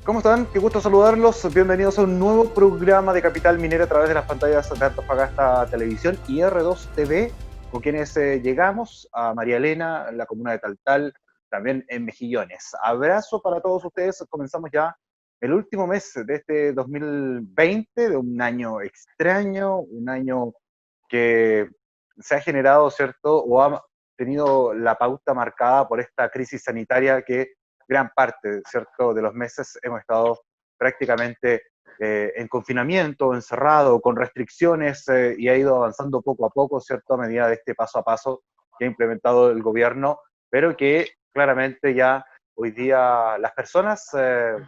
¿Cómo están? Qué gusto saludarlos. Bienvenidos a un nuevo programa de Capital Minera a través de las pantallas de Antofagasta Televisión y R2 TV, con quienes llegamos a María Elena, la comuna de Taltal, también en Mejillones. Abrazo para todos ustedes. Comenzamos ya el último mes de este 2020, de un año extraño, un año que se ha generado, ¿cierto? O ha tenido la pauta marcada por esta crisis sanitaria que gran parte, ¿cierto?, de los meses hemos estado prácticamente en confinamiento, encerrado, con restricciones, y ha ido avanzando poco a poco, ¿cierto?, a medida de este paso a paso que ha implementado el gobierno, pero que claramente ya hoy día las personas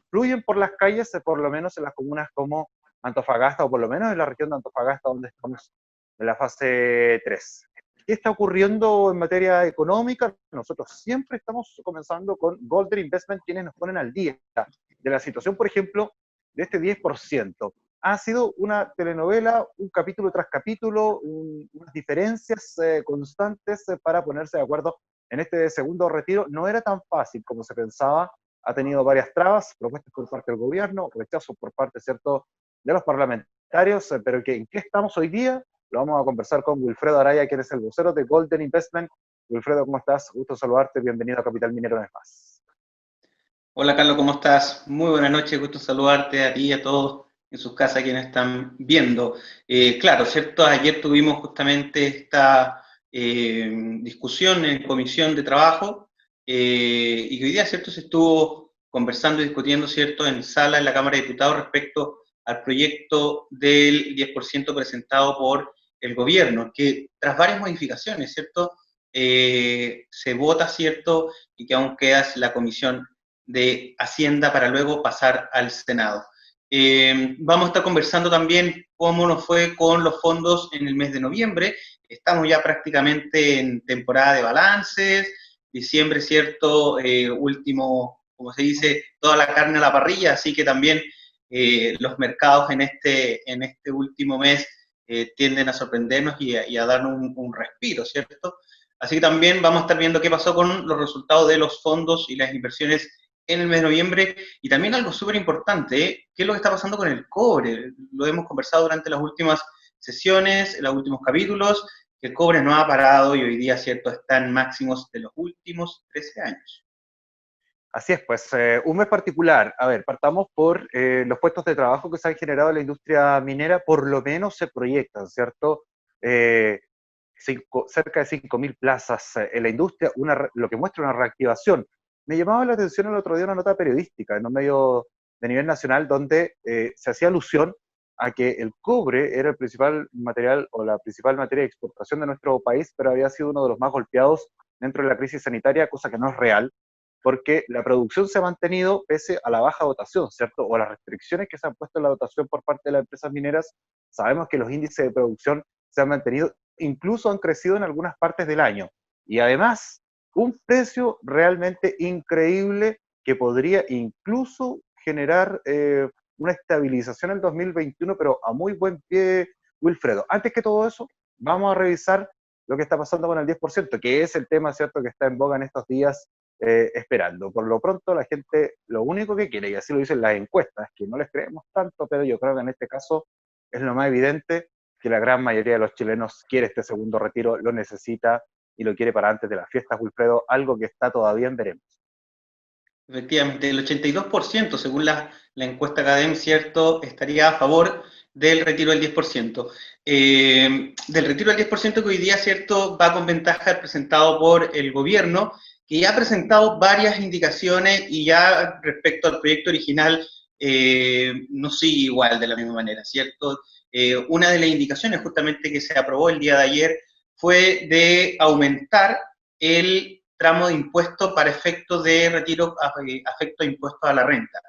fluyen por las calles, por lo menos en las comunas como Antofagasta, o por lo menos en la región de Antofagasta, donde estamos en la fase 3. ¿Qué está ocurriendo en materia económica? Nosotros siempre estamos comenzando con Golden Investment, quienes nos ponen al día de la situación, por ejemplo, de este 10%. Ha sido una telenovela, un capítulo tras capítulo, unas diferencias constantes para ponerse de acuerdo en este segundo retiro. No era tan fácil como se pensaba, ha tenido varias trabas, propuestas por parte del gobierno, rechazos por parte, ¿cierto?, de los parlamentarios, pero que ¿en qué estamos hoy día? Lo vamos a conversar con Wilfredo Araya, quien es el vocero de Golden Investment. Wilfredo, ¿cómo estás? Gusto saludarte, bienvenido a Capital Minero una vez más. Hola Carlos, ¿cómo estás? Muy buenas noches, gusto saludarte a ti y a todos en sus casas quienes están viendo. Claro, ¿cierto? Ayer tuvimos justamente esta discusión en comisión de trabajo y que hoy día, ¿cierto? Se estuvo conversando y discutiendo, ¿cierto? En sala en la Cámara de Diputados respecto al proyecto del 10% presentado por el gobierno, que tras varias modificaciones, ¿cierto? Se vota, ¿cierto? Y que aún queda la comisión de Hacienda para luego pasar al Senado. Vamos a estar conversando también cómo nos fue con los fondos en el mes de noviembre. Estamos ya prácticamente en temporada de balances, diciembre, ¿cierto? Último, como se dice, toda la carne a la parrilla, así que también los mercados en este último mes tienden a sorprendernos y a darnos un respiro, ¿cierto? Así que también vamos a estar viendo qué pasó con los resultados de los fondos y las inversiones en el mes de noviembre, y también algo súper importante, ¿qué es lo que está pasando con el cobre? Lo hemos conversado durante las últimas sesiones, en los últimos capítulos, que el cobre no ha parado y hoy día, ¿cierto?, está en máximos de los últimos 13 años. Así es, pues un mes particular. A ver, partamos por los puestos de trabajo que se han generado en la industria minera, por lo menos se proyectan, ¿cierto? Cerca de 5.000 plazas en la industria, lo que muestra una reactivación. Me llamaba la atención el otro día una nota periodística en un medio de nivel nacional donde se hacía alusión a que el cobre era el principal material o la principal materia de exportación de nuestro país, pero había sido uno de los más golpeados dentro de la crisis sanitaria, cosa que no es real, porque la producción se ha mantenido pese a la baja dotación, ¿cierto? O las restricciones que se han puesto en la dotación por parte de las empresas mineras. Sabemos que los índices de producción se han mantenido, incluso han crecido en algunas partes del año. Y además, un precio realmente increíble que podría incluso generar una estabilización en el 2021, pero a muy buen pie, Wilfredo. Antes que todo eso, vamos a revisar lo que está pasando con el 10%, que es el tema, ¿cierto?, que está en boga en estos días, esperando. Por lo pronto, la gente lo único que quiere, y así lo dicen las encuestas, que no les creemos tanto, pero yo creo que en este caso es lo más evidente, que la gran mayoría de los chilenos quiere este segundo retiro, lo necesita y lo quiere para antes de las fiestas, Wilfredo, algo que está todavía en veremos. Efectivamente, el 82%, según la encuesta CADEM, ¿cierto?, estaría a favor del retiro del 10%. Del retiro del 10% que hoy día, ¿cierto?, va con ventaja presentado por el gobierno, que ya ha presentado varias indicaciones y ya respecto al proyecto original no sigue igual de la misma manera, ¿cierto? Una de las indicaciones justamente que se aprobó el día de ayer fue de aumentar el tramo de impuestos para efectos de retiro, afecto a impuestos a la renta,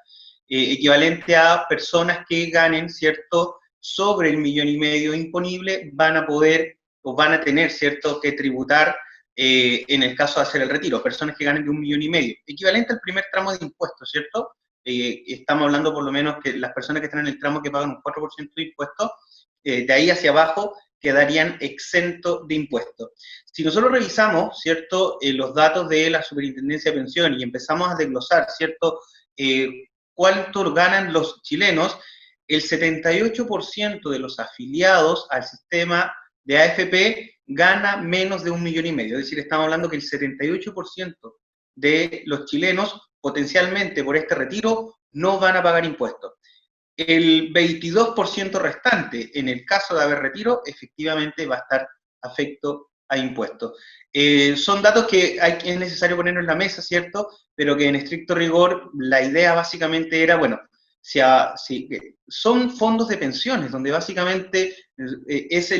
equivalente a personas que ganen, ¿cierto?, sobre el 1,5 millones imponible, van a poder o van a tener, ¿cierto?, que tributar en el caso de hacer el retiro, personas que ganen de 1,5 millones, equivalente al primer tramo de impuestos, ¿cierto? Estamos hablando por lo menos que las personas que están en el tramo que pagan un 4% de impuestos, de ahí hacia abajo quedarían exentos de impuestos. Si nosotros revisamos, ¿cierto?, los datos de la Superintendencia de Pensiones y empezamos a desglosar, ¿cierto?, cuánto ganan los chilenos, el 78% de los afiliados al sistema de AFP gana menos de 1,5 millones. Es decir, estamos hablando que el 78% de los chilenos potencialmente por este retiro no van a pagar impuestos. El 22% restante, en el caso de haber retiro, efectivamente va a estar afecto a impuestos. Son datos que es necesario ponernos en la mesa, ¿cierto? Pero que en estricto rigor la idea básicamente era, bueno, si son fondos de pensiones, donde básicamente es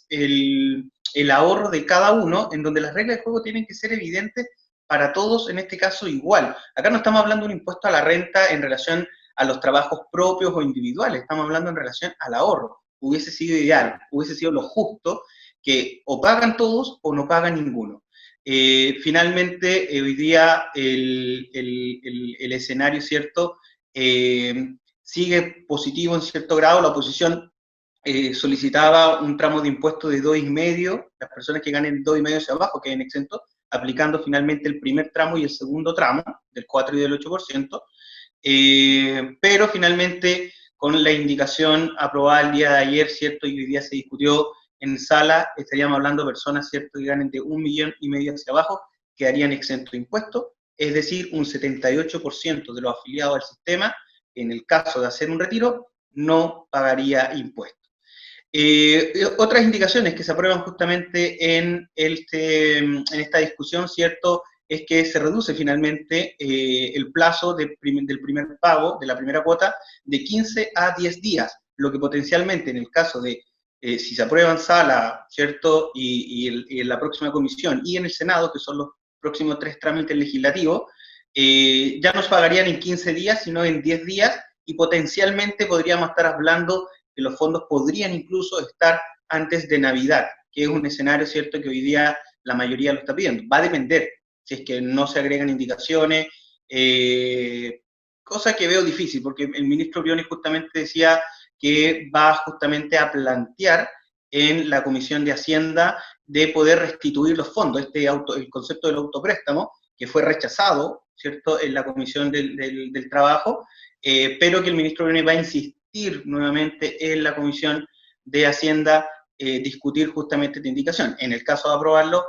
el ahorro de cada uno, en donde las reglas de juego tienen que ser evidentes para todos, en este caso igual. Acá no estamos hablando de un impuesto a la renta en relación a los trabajos propios o individuales, estamos hablando en relación al ahorro. Hubiese sido ideal, hubiese sido lo justo, que o pagan todos o no pagan ninguno. Finalmente, hoy día el escenario, ¿cierto?, sigue positivo en cierto grado. La oposición solicitaba un tramo de impuesto de 2,5, las personas que ganen 2,5 hacia abajo queden exentos, aplicando finalmente el primer tramo y el segundo tramo, del 4 y del 8%, pero finalmente con la indicación aprobada el día de ayer, ¿cierto?, y hoy día se discutió en sala, estaríamos hablando de personas, ¿cierto?, que ganen de 1,5 millones hacia abajo, quedarían exentos de impuestos, es decir, un 78% de los afiliados al sistema, en el caso de hacer un retiro, no pagaría impuestos. Otras indicaciones que se aprueban justamente en esta discusión, ¿cierto?, es que se reduce finalmente el plazo del primer pago, de la primera cuota, de 15 a 10 días, lo que potencialmente en el caso de, si se aprueba en sala, ¿cierto?, y en la próxima comisión, y en el Senado, que son los próximos 3 trámites legislativos, ya nos pagarían en 15 días, sino en 10 días, y potencialmente podríamos estar hablando que los fondos podrían incluso estar antes de Navidad, que es un escenario, ¿cierto?, que hoy día la mayoría lo está pidiendo. Va a depender, si es que no se agregan indicaciones, cosa que veo difícil, porque el ministro Briones justamente decía que va justamente a plantear en la Comisión de Hacienda de poder restituir los fondos, el concepto del autopréstamo, que fue rechazado, ¿cierto?, en la Comisión del Trabajo, pero que el ministro Briones va a insistir nuevamente en la Comisión de Hacienda discutir justamente esta indicación. En el caso de aprobarlo,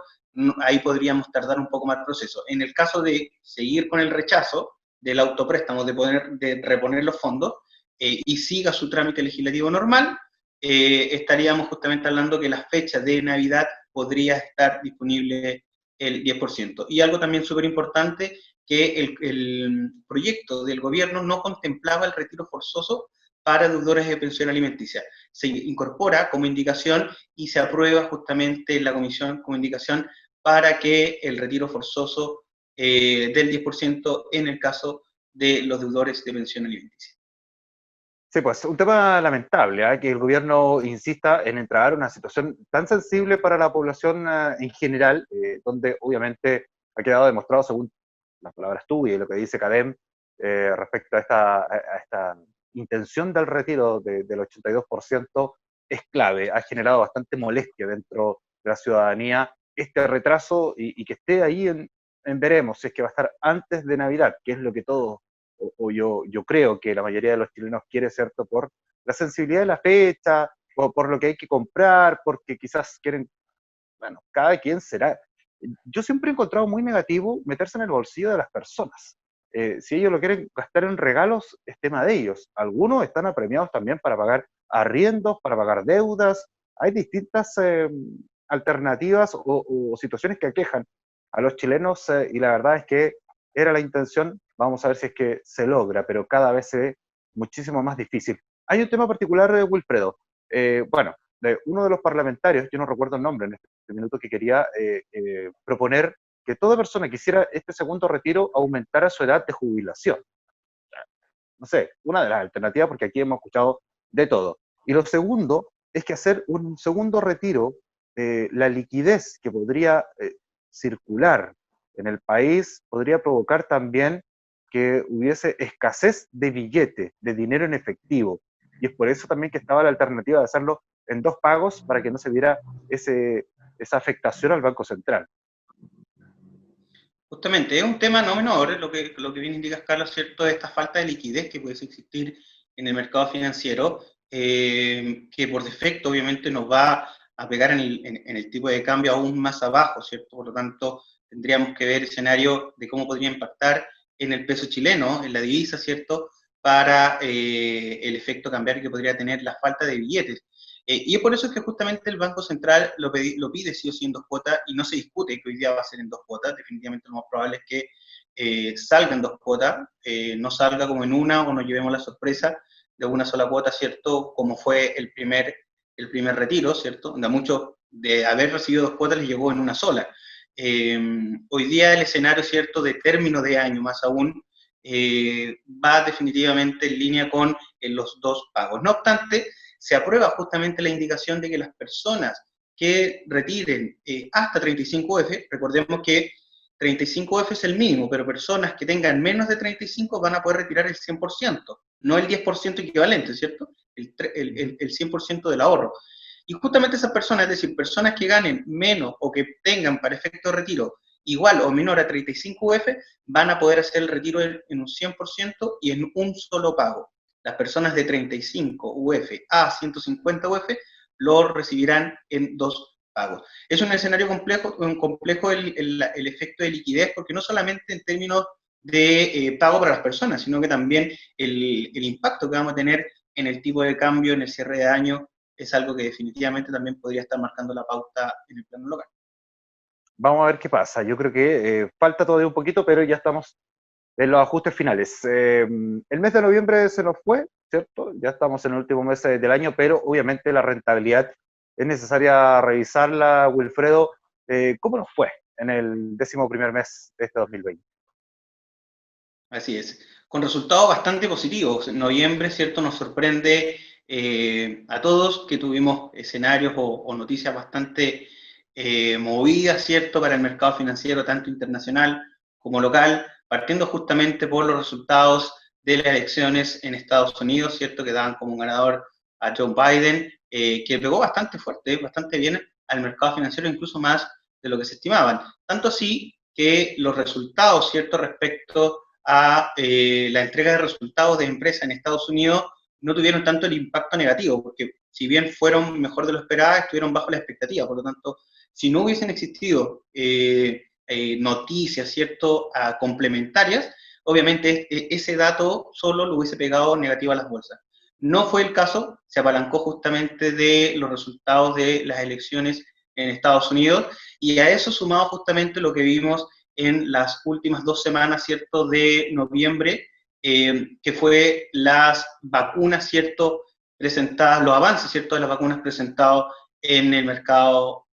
ahí podríamos tardar un poco más el proceso. En el caso de seguir con el rechazo del autopréstamo, de reponer los fondos, y siga su trámite legislativo normal, estaríamos justamente hablando que la fecha de Navidad podría estar disponible el 10%. Y algo también súper importante, que el proyecto del gobierno no contemplaba el retiro forzoso para deudores de pensión alimenticia. Se incorpora como indicación y se aprueba justamente en la comisión como indicación para que el retiro forzoso del 10% en el caso de los deudores de pensión alimenticia. Sí, pues un tema lamentable, que el gobierno insista en entrar a una situación tan sensible para la población en general, donde obviamente ha quedado demostrado, según las palabras tuyas y lo que dice CADEM, respecto a esta intención del retiro del 82%, es clave. Ha generado bastante molestia dentro de la ciudadanía este retraso y que esté ahí en veremos, si es que va a estar antes de Navidad, que es lo que todos o yo creo que la mayoría de los chilenos quiere, ¿cierto?, por la sensibilidad de la fecha, o por lo que hay que comprar, porque quizás quieren, bueno, cada quien será. Yo siempre he encontrado muy negativo meterse en el bolsillo de las personas. Si ellos lo quieren gastar en regalos, es tema de ellos. Algunos están apremiados también para pagar arriendos, para pagar deudas. Hay distintas alternativas o situaciones que aquejan a los chilenos y la verdad es que era la intención. Vamos a ver si es que se logra, pero cada vez se ve muchísimo más difícil. Hay un tema particular, Wilfredo. Bueno, uno de los parlamentarios, yo no recuerdo el nombre en este minuto, que quería proponer que toda persona que hiciera este segundo retiro aumentara su edad de jubilación. No sé, una de las alternativas, porque aquí hemos escuchado de todo. Y lo segundo es que hacer un segundo retiro, la liquidez que podría circular en el país podría provocar también que hubiese escasez de billete, de dinero en efectivo. Y es por eso también que estaba la alternativa de hacerlo en 2 pagos para que no se viera esa afectación al Banco Central. Justamente, es un tema no menor, lo que bien indicas, Carlos, ¿cierto? Esta falta de liquidez que puede existir en el mercado financiero, que por defecto obviamente nos va a pegar en el tipo de cambio aún más abajo, ¿cierto? Por lo tanto, tendríamos que ver escenario de cómo podría impactar en el peso chileno, en la divisa, ¿cierto? Para el efecto cambiario que podría tener la falta de billetes. Y es por eso que justamente el Banco Central lo pide sí o sí en dos cuotas y no se discute que hoy día va a ser en dos cuotas. Definitivamente lo más probable es que salga en dos cuotas, no salga como en una o nos llevemos la sorpresa de una sola cuota, ¿cierto? Como fue el primer retiro, ¿cierto? Donde a muchos de haber recibido dos cuotas les llegó en una sola. Hoy día el escenario, ¿cierto?, de término de año más aún, va definitivamente en línea con los dos pagos. No obstante, se aprueba justamente la indicación de que las personas que retiren hasta 35 UF, recordemos que 35 UF es el mínimo, pero personas que tengan menos de 35 van a poder retirar el 100%, no el 10% equivalente, ¿cierto? El 100% del ahorro. Y justamente esas personas, es decir, personas que ganen menos o que tengan para efecto de retiro igual o menor a 35 UF, van a poder hacer el retiro en un 100% y en un solo pago. Las personas de 35 UF a 150 UF lo recibirán en dos pagos. Es un escenario complejo el efecto de liquidez, porque no solamente en términos de pago para las personas, sino que también el impacto que vamos a tener en el tipo de cambio en el cierre de año es algo que definitivamente también podría estar marcando la pauta en el plano local. Vamos a ver qué pasa. Yo creo que falta todavía un poquito, pero ya estamos en los ajustes finales. El mes de noviembre se nos fue, ¿cierto? Ya estamos en el último mes del año, pero obviamente la rentabilidad es necesaria revisarla, Wilfredo. ¿Cómo nos fue en el 11º mes de este 2020? Así es, con resultados bastante positivos. En noviembre, ¿cierto? Nos sorprende a todos que tuvimos escenarios o noticias bastante movidas, ¿cierto? Para el mercado financiero, tanto internacional como local, partiendo justamente por los resultados de las elecciones en Estados Unidos, ¿cierto? Que daban como un ganador a Joe Biden, que pegó bastante fuerte, bastante bien al mercado financiero, incluso más de lo que se estimaban. Tanto así que los resultados, ¿cierto? Respecto a la entrega de resultados de empresas en Estados Unidos no tuvieron tanto el impacto negativo, porque si bien fueron mejor de lo esperado, estuvieron bajo la expectativa. Por lo tanto, si no hubiesen existido noticias, ¿cierto?, complementarias, obviamente ese dato solo lo hubiese pegado negativo a las bolsas. No fue el caso, se apalancó justamente de los resultados de las elecciones en Estados Unidos, y a eso sumado justamente lo que vimos en las últimas 2 semanas, ¿cierto?, de noviembre, que fue las vacunas, ¿cierto?, presentadas, los avances, ¿cierto?, de las vacunas presentados en el mercado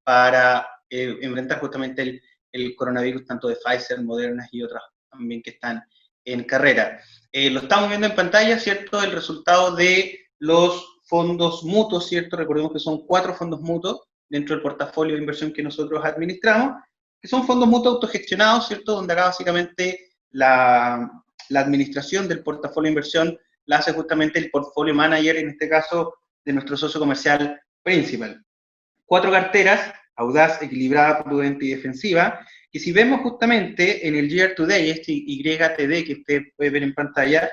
para enfrentar justamente el coronavirus, tanto de Pfizer, Moderna y otras también que están en carrera. Lo estamos viendo en pantalla, ¿cierto?, el resultado de los fondos mutuos, ¿cierto? Recordemos que son 4 fondos mutuos dentro del portafolio de inversión que nosotros administramos, que son fondos mutuos autogestionados, ¿cierto? Donde acá básicamente la administración del portafolio de inversión la hace justamente el portfolio manager, en este caso de nuestro socio comercial principal. 4 carteras, audaz, equilibrada, prudente y defensiva, que si vemos justamente en el year to day, este YTD que usted puede ver en pantalla,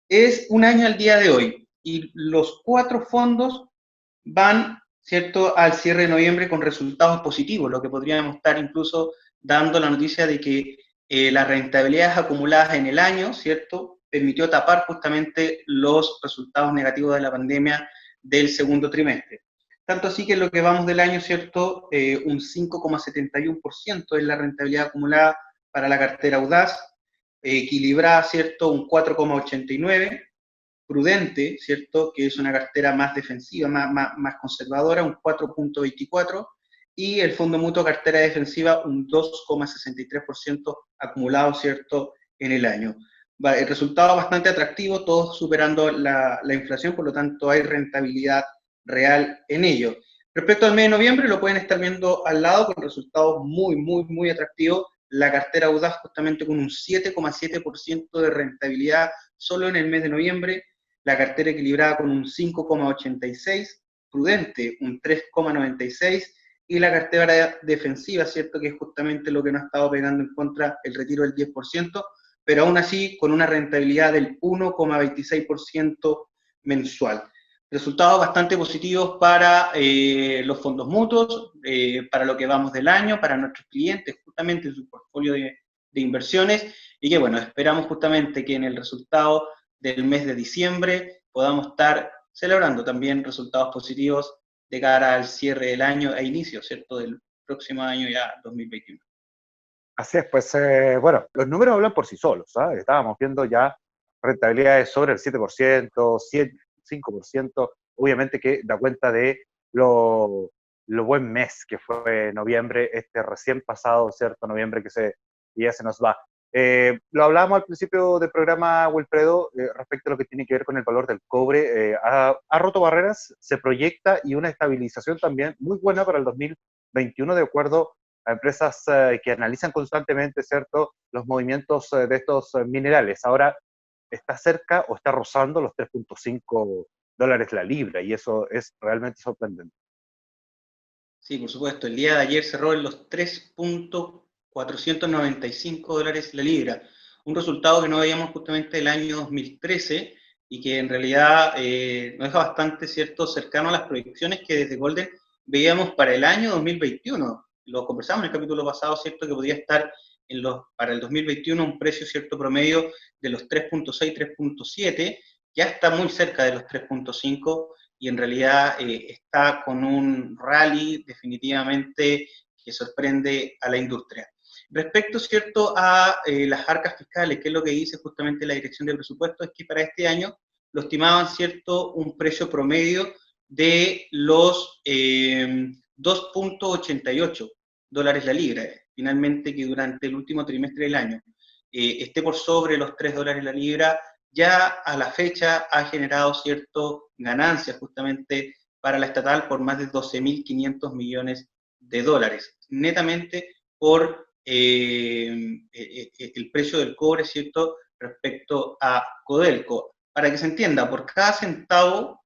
es un año al día de hoy, y los 4 fondos van, ¿cierto?, al cierre de noviembre con resultados positivos, lo que podríamos estar incluso dando la noticia de que las rentabilidades acumuladas en el año, ¿cierto?, permitió tapar justamente los resultados negativos de la pandemia del segundo trimestre. Tanto así que en lo que vamos del año, ¿cierto?, un 5,71% es la rentabilidad acumulada para la cartera audaz, equilibrada, ¿cierto?, un 4,89%, prudente, ¿cierto?, que es una cartera más defensiva, más conservadora, un 4,24%, y el fondo mutuo cartera defensiva un 2,63% acumulado, ¿cierto?, en el año. El resultado bastante atractivo, todos superando la inflación, por lo tanto hay rentabilidad real en ello. Respecto al mes de noviembre, lo pueden estar viendo al lado con resultados muy atractivos. La cartera audaz justamente con un 7,7% de rentabilidad solo en el mes de noviembre, la cartera equilibrada con un 5,86%, prudente un 3,96%, y la cartera defensiva, ¿cierto? Que es justamente lo que nos ha estado pegando en contra el retiro del 10%, pero aún así con una rentabilidad del 1,26% mensual. Resultados bastante positivos para los fondos mutuos, para lo que vamos del año, para nuestros clientes, justamente en su portfolio de inversiones, y que bueno, esperamos justamente que en el resultado del mes de diciembre podamos estar celebrando también resultados positivos de cara al cierre del año e inicio, ¿cierto?, del próximo año ya 2021. Así es, pues bueno, los números hablan por sí solos, ¿sabes? Estábamos viendo ya rentabilidades sobre el 7%, 5%, obviamente que da cuenta de lo buen mes que fue noviembre, este recién pasado, ¿cierto? Noviembre que ya se nos va. Lo hablábamos al principio del programa, Wilfredo, respecto a lo que tiene que ver con el valor del cobre. Ha roto barreras, se proyecta y una estabilización también muy buena para el 2021 de acuerdo a empresas que analizan constantemente, ¿cierto?, los movimientos de estos minerales. Ahora está cerca o está rozando los 3.5 dólares la libra y eso es realmente sorprendente. Sí, por supuesto. El día de ayer cerró en los 3.495 dólares la libra. Un resultado que no veíamos justamente el año 2013 y que en realidad nos deja bastante, ¿cierto?, cercano a las proyecciones que desde Golden veíamos para el año 2021. Lo conversamos en el capítulo pasado, ¿cierto?, que podía estar para el 2021 un precio, ¿cierto?, promedio de los 3.6, 3.7, ya está muy cerca de los 3.5 y en realidad está con un rally definitivamente que sorprende a la industria. Respecto, ¿cierto?, a las arcas fiscales, que es lo que dice justamente la Dirección de Presupuestos, es que para este año lo estimaban, ¿cierto?, un precio promedio de los 2.88 dólares la libra. Finalmente, que durante el último trimestre del año esté por sobre los 3 dólares la libra, ya a la fecha ha generado cierto ganancias justamente para la estatal por más de 12.500 millones de dólares, netamente por el precio del cobre, ¿cierto?, respecto a Codelco. Para que se entienda, por cada centavo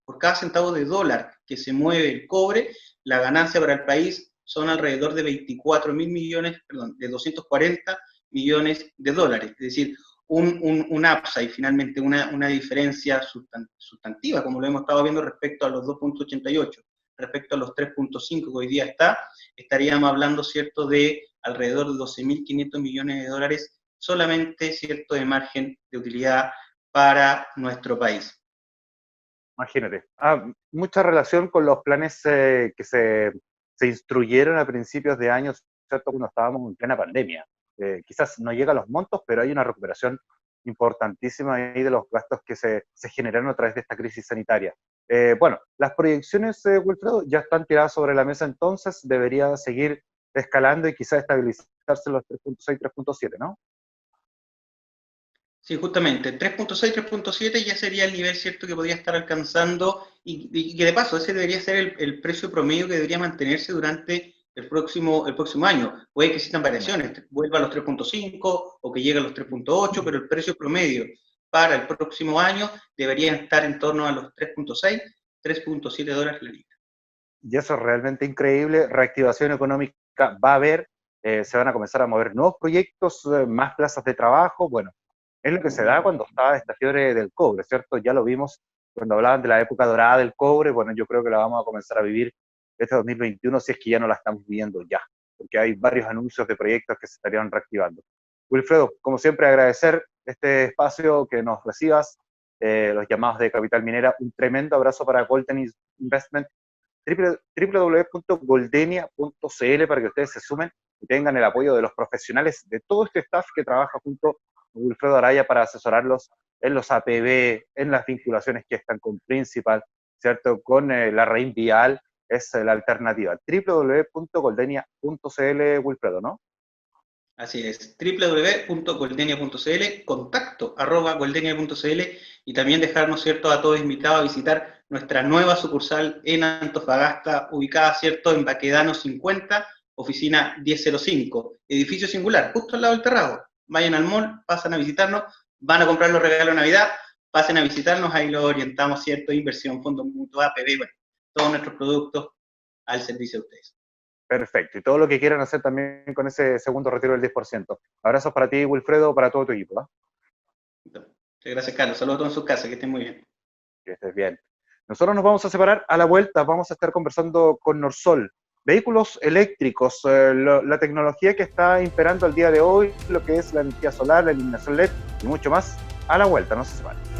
de dólar que se mueve el cobre, la ganancia para el país son alrededor de 24.000 millones, perdón, de 240 millones de dólares. Es decir, un upside, finalmente, una diferencia sustantiva, como lo hemos estado viendo respecto a los 2.88, respecto a los 3.5 que hoy día estaríamos hablando, ¿cierto?, de alrededor de 12.500 millones de dólares solamente, ¿cierto?, de margen de utilidad para nuestro país. Imagínate. Mucha relación con los planes que se instruyeron a principios de año, ¿cierto?, cuando estábamos en plena pandemia. Quizás no llega a los montos, pero hay una recuperación importantísima ahí de los gastos que se generaron a través de esta crisis sanitaria. Bueno, las proyecciones, Wilfredo, ya están tiradas sobre la mesa, entonces debería seguir escalando y quizás estabilizarse en los 3.6, 3.7, ¿no? Sí, justamente, 3.6, 3.7 ya sería el nivel, ¿cierto?, que podría estar alcanzando y que de paso ese debería ser el precio promedio que debería mantenerse durante el próximo año. Puede que existan variaciones, vuelva a los 3.5 o que llegue a los 3.8, pero el precio promedio para el próximo año debería estar en torno a los 3.6, 3.7 dólares la libra. Y eso es realmente increíble. Reactivación económica va a haber, se van a comenzar a mover nuevos proyectos, más plazas de trabajo. Bueno, es lo que se da cuando está esta fiebre del cobre, ¿cierto? Ya lo vimos cuando hablaban de la época dorada del cobre. Bueno, yo creo que la vamos a comenzar a vivir este 2021 si es que ya no la estamos viviendo ya, porque hay varios anuncios de proyectos que se estarían reactivando. Wilfredo, como siempre, agradecer este espacio que nos recibas, los llamados de Capital Minera. Un tremendo abrazo para Golden Investment, www.goldenia.cl, para que ustedes se sumen y tengan el apoyo de los profesionales de todo este staff que trabaja junto a Wilfredo Araya para asesorarlos en los APB, en las vinculaciones que están con Principal, ¿cierto? Con la Raín Vial, es la alternativa. www.goldenia.cl, Wilfredo, ¿no? Así es, www.goldenia.cl, contacto@goldenia.cl y también dejarnos, ¿cierto?, a todos invitados a visitar nuestra nueva sucursal en Antofagasta, ubicada, ¿cierto?, en Baquedano 50, oficina 1005, edificio singular, justo al lado del terrado. Vayan al mall, pasan a visitarnos, van a comprar los regalos de Navidad, pasen a visitarnos, ahí los orientamos, ¿cierto?, inversión, fondos mutuos, APB, bueno, todos nuestros productos al servicio de ustedes. Perfecto. Y todo lo que quieran hacer también con ese segundo retiro del 10%. Abrazos para ti, Wilfredo, para todo tu equipo. Muchas gracias, Carlos. Saludos a todos en sus casas, que estén muy bien. Que estés bien. Nosotros nos vamos a separar a la vuelta. Vamos a estar conversando con Norsol. Vehículos eléctricos, la tecnología que está imperando al día de hoy, lo que es la energía solar, la iluminación LED y mucho más. A la vuelta, no se separen.